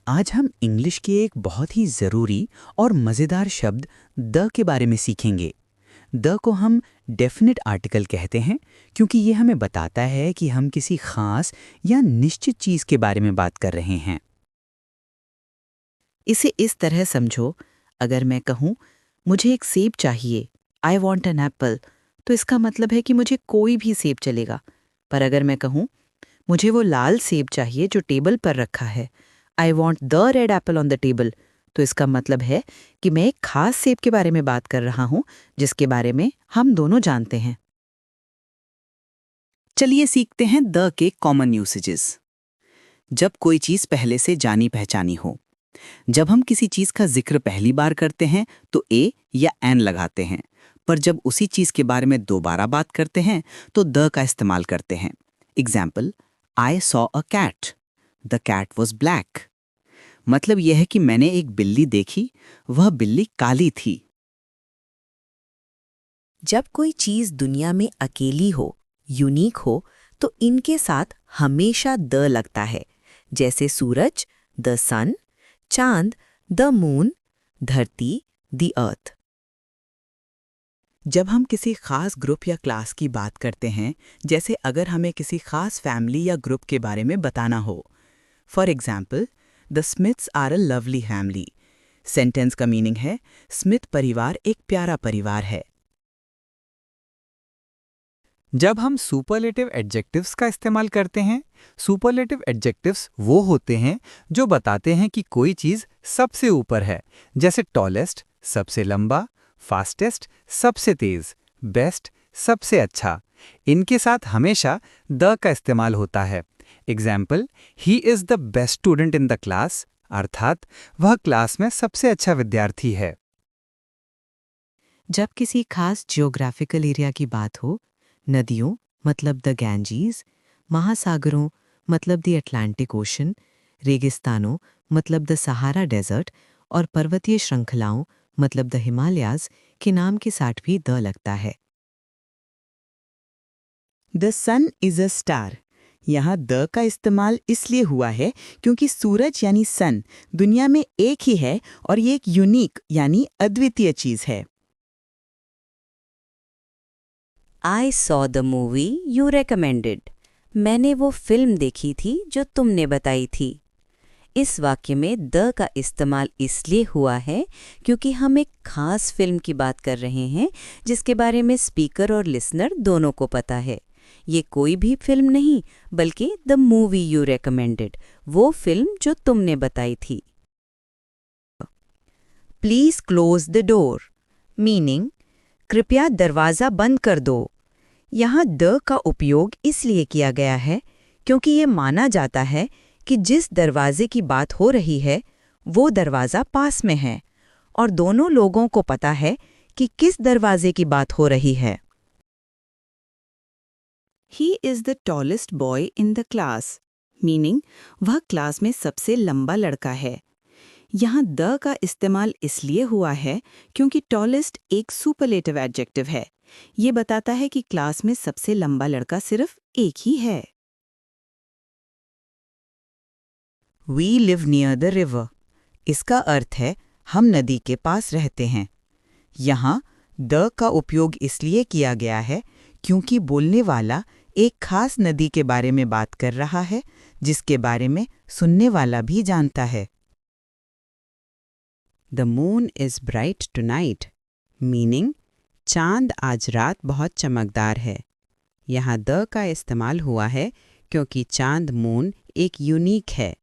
आज हम इंग्लिश के एक बहुत ही ज़रूरी और मज़ेदार शब्द द के बारे में सीखेंगे। द को हम डेफिनेट आर्टिकल कहते हैं क्योंकि ये हमें बताता है कि हम किसी खास या निश्चित चीज़ के बारे में बात कर रहे हैं। इसे इस तरह समझो, अगर मैं कहूँ मुझे एक सेब चाहिए, आई वॉन्ट एन एप्पल, तो इसका मतलब है कि मुझे कोई भी सेब चलेगा। पर अगर मैं कहूँ मुझे वो लाल सेब चाहिए जो टेबल पर रखा है, I want the red Apple on the table, तो इसका मतलब है कि मैं एक खास सेब के बारे में बात कर रहा हूँ जिसके बारे में हम दोनों जानते हैं। चलिए सीखते हैं द के कॉमन यूसेजेस। जब कोई चीज़ पहले से जानी पहचानी हो। जब हम किसी चीज़ का जिक्र पहली बार करते हैं तो ए या एन लगाते हैं, पर जब उसी चीज़ के बारे में दोबारा बात करते हैं तो द का इस्तेमाल करते हैं। Example, I saw a cat, the cat was black. मतलब यह है कि मैंने एक बिल्ली देखी, वह बिल्ली काली थी। जब कोई चीज दुनिया में अकेली हो, यूनिक हो, तो इनके साथ हमेशा द लगता है, जैसे सूरज, द सन, चांद, द मून, धरती, द अर्थ। जब हम किसी खास ग्रुप या क्लास की बात करते हैं, जैसे अगर हमें किसी खास फैमिली या ग्रुप के बारे में बताना हो। For example, the Smiths are a lovely family. Sentence का मीनिंग है स्मिथ परिवार एक प्यारा परिवार है। जब हम सुपरलेटिव एडजेक्टिव्स का इस्तेमाल करते हैं, सुपरलेटिव एडजेक्टिव्स वो होते हैं जो बताते हैं कि कोई चीज़ सबसे ऊपर है, जैसे टॉलेस्ट सबसे लंबा, फास्टेस्ट सबसे तेज, बेस्ट सबसे अच्छा। इनके साथ हमेशा द का इस्तेमाल होता है। Example, he is the best student in the class, अर्थात वह क्लास में सबसे अच्छा विद्यार्थी है। जब किसी खास जियोग्राफिकल एरिया की बात हो, नदियों मतलब द गैंजीज, महासागरों मतलब द अटलांटिक ओशन, रेगिस्तानों मतलब द सहारा डेजर्ट और पर्वतीय श्रृंखलाओं मतलब द हिमालयाज के नाम के साथ भी द लगता है। The sun is a star. यहाँ द का इस्तेमाल इसलिए हुआ है क्योंकि सूरज यानी सन दुनिया में एक ही है और ये एक यूनिक यानी अद्वितीय चीज है। I saw the movie you recommended. मैंने वो फिल्म देखी थी जो तुमने बताई थी। इस वाक्य में द का इस्तेमाल इसलिए हुआ है क्योंकि हम एक खास फिल्म की बात कर रहे हैं जिसके बारे में स्पीकर और लिसनर दोनों को पता है। ये कोई भी फिल्म नहीं, बल्कि द मूवी यू रेकमेंडेड, वो फिल्म जो तुमने बताई थी। Please close the door, meaning कृपया दरवाज़ा बंद कर दो। यहाँ द का उपयोग इसलिए किया गया है क्योंकि ये माना जाता है कि जिस दरवाजे की बात हो रही है वो दरवाज़ा पास में है और दोनों लोगों को पता है कि किस दरवाजे की बात हो रही है। He is the tallest boy in the class, meaning वह क्लास में सबसे लंबा लड़का है। यहाँ द का इस्तेमाल इसलिए हुआ है क्योंकि टॉलेस्ट एक सुपरलेटिव एडजेक्टिव है। ये बताता है कि क्लास में सबसे लंबा लड़का सिर्फ एक ही है। We live near the river, इसका अर्थ है हम नदी के पास रहते हैं। यहाँ द का उपयोग इसलिए किया गया है क्योंकि बोलने वाला एक खास नदी के बारे में बात कर रहा है जिसके बारे में सुनने वाला भी जानता है। The moon is bright tonight, meaning चांद आज रात बहुत चमकदार है। यहाँ द का इस्तेमाल हुआ है क्योंकि चांद मून एक यूनिक है।